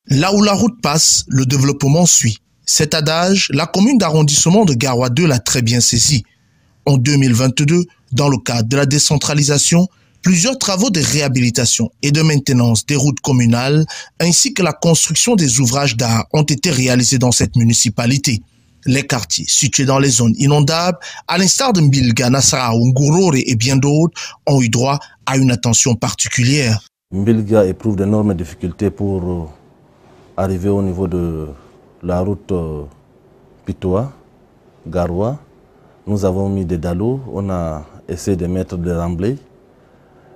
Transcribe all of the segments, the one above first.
Là où la route passe, le développement suit. Cet adage, la commune d'arrondissement de Garoua 2 l'a très bien saisi. En 2022, dans le cadre de la décentralisation, plusieurs travaux de réhabilitation et de maintenance des routes communales, ainsi que la construction des ouvrages d'art ont été réalisés dans cette municipalité. Les quartiers situés dans les zones inondables, à l'instar de Mbilga, Nassaraou, Ngurore et bien d'autres, ont eu droit à une attention particulière. Mbilga éprouve d'énormes difficultés pour arriver au niveau de la route Pitoa, Garoua. Nous avons mis des dallos, on a essayé de mettre des remblais.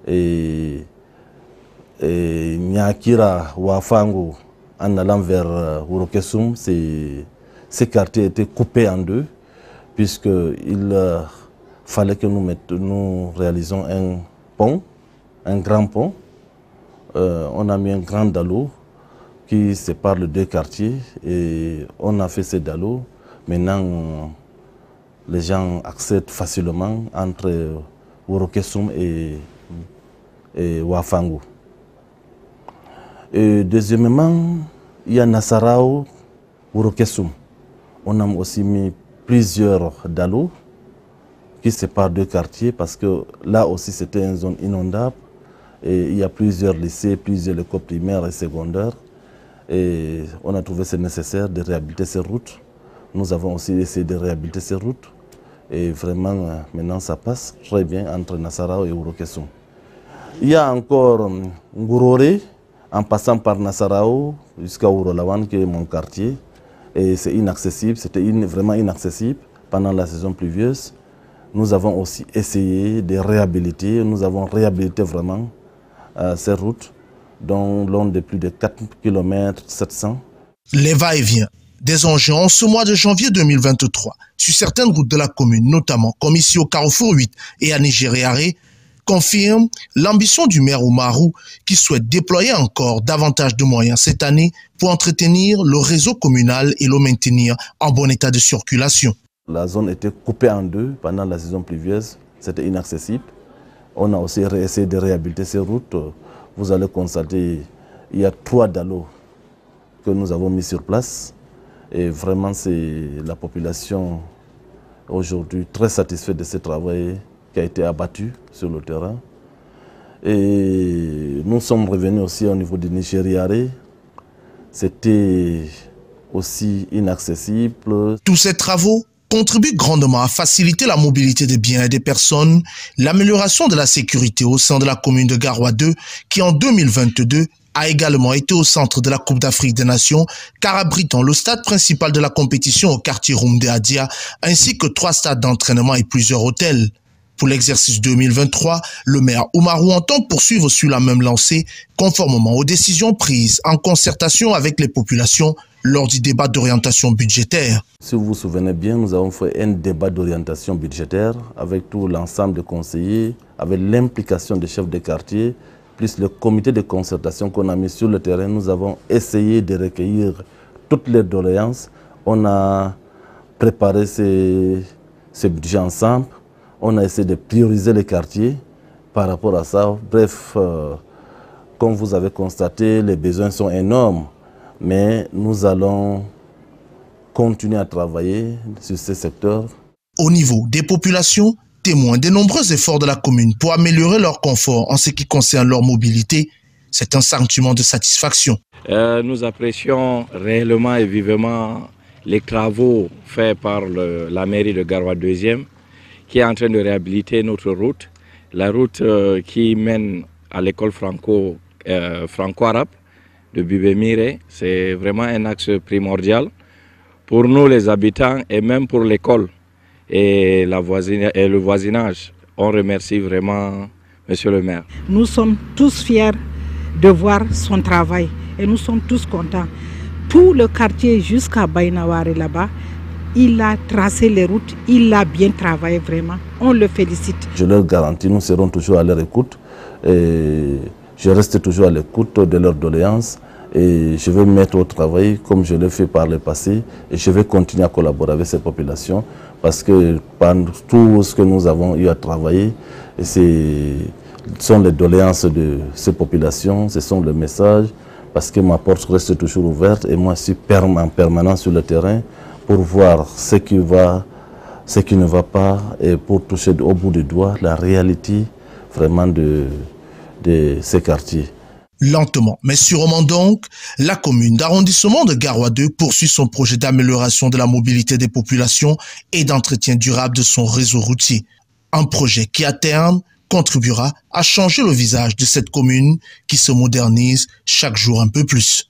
Et Nyakira, Wafango, en allant vers Wurokesum, ces quartiers étaient coupés en deux, puisqu'il fallait que nous réalisions un pont, un grand pont. On a mis un grand dallo qui sépare les deux quartiers et on a fait ces dallos. Maintenant, les gens accèdent facilement entre Wurokesum et Wafango. Et deuxièmement, il y a Nassaraou, Wurokesum. On a aussi mis plusieurs dallos qui séparent deux quartiers parce que là aussi c'était une zone inondable et il y a plusieurs lycées, plusieurs écoles primaires et secondaires. Et on a trouvé c'est nécessaire de réhabiliter ces routes. Nous avons aussi essayé de réhabiliter ces routes. Et vraiment, maintenant, ça passe très bien entre Nassaraou et Wurokesum. Il y a encore Ngurore, en passant par Nassaraou jusqu'à Wurolawan, qui est mon quartier. Et c'est inaccessible, c'était vraiment inaccessible pendant la saison pluvieuse. Nous avons aussi essayé de réhabiliter, nous avons réhabilité vraiment ces routes, dont long de plus de 4 km 700. Les va-et-vient des engins en ce mois de janvier 2023 sur certaines routes de la commune, notamment comme ici au Carrefour 8 et à Nigériaré, confirme l'ambition du maire Oumarou qui souhaite déployer encore davantage de moyens cette année pour entretenir le réseau communal et le maintenir en bon état de circulation. La zone était coupée en deux pendant la saison pluvieuse, c'était inaccessible. On a aussi essayé de réhabiliter ces routes. Vous allez constater, il y a 3 dallos que nous avons mis sur place. Et vraiment, c'est la population aujourd'hui très satisfaite de ce travail qui a été abattu sur le terrain. Et nous sommes revenus aussi au niveau du Nigériaré. C'était aussi inaccessible. Tous ces travaux contribuent grandement à faciliter la mobilité des biens et des personnes, l'amélioration de la sécurité au sein de la commune de Garoua 2, qui en 2022 a également été au centre de la Coupe d'Afrique des Nations, car abritant le stade principal de la compétition au quartier Rumde Adia, ainsi que 3 stades d'entraînement et plusieurs hôtels. Pour l'exercice 2023, le maire Oumarou entend poursuivre sur la même lancée, conformément aux décisions prises en concertation avec les populations lors du débat d'orientation budgétaire. Si vous vous souvenez bien, nous avons fait un débat d'orientation budgétaire avec tout l'ensemble des conseillers, avec l'implication des chefs de quartier, plus le comité de concertation qu'on a mis sur le terrain. Nous avons essayé de recueillir toutes les doléances. On a préparé ce budget ensemble. On a essayé de prioriser les quartiers par rapport à ça. Bref, comme vous avez constaté, les besoins sont énormes. Mais nous allons continuer à travailler sur ces secteurs. Au niveau des populations, témoins des nombreux efforts de la commune pour améliorer leur confort en ce qui concerne leur mobilité, c'est un sentiment de satisfaction. Nous apprécions réellement et vivement les travaux faits par la mairie de Garoua 2e qui est en train de réhabiliter notre route, la route qui mène à l'école franco-arabe de Bibemire. C'est vraiment un axe primordial pour nous les habitants et même pour l'école et le voisinage. On remercie vraiment Monsieur le maire. Nous sommes tous fiers de voir son travail et nous sommes tous contents. Tout le quartier jusqu'à Baïnawari là-bas, il a tracé les routes, il a bien travaillé vraiment. On le félicite. Je leur garantis, nous serons toujours à leur écoute. Et je reste toujours à l'écoute de leurs doléances. Et je vais me mettre au travail comme je l'ai fait par le passé. Et je vais continuer à collaborer avec ces populations parce que par tout ce que nous avons eu à travailler, Et ce sont les doléances de ces populations, ce sont les messages, parce que ma porte reste toujours ouverte et moi je suis en permanence sur le terrain pour voir ce qui va, ce qui ne va pas et pour toucher au bout du doigt la réalité vraiment de ces quartiers. Lentement, mais sûrement donc, la commune d'arrondissement de Garoua 2 poursuit son projet d'amélioration de la mobilité des populations et d'entretien durable de son réseau routier. Un projet qui, à terme, contribuera à changer le visage de cette commune qui se modernise chaque jour un peu plus.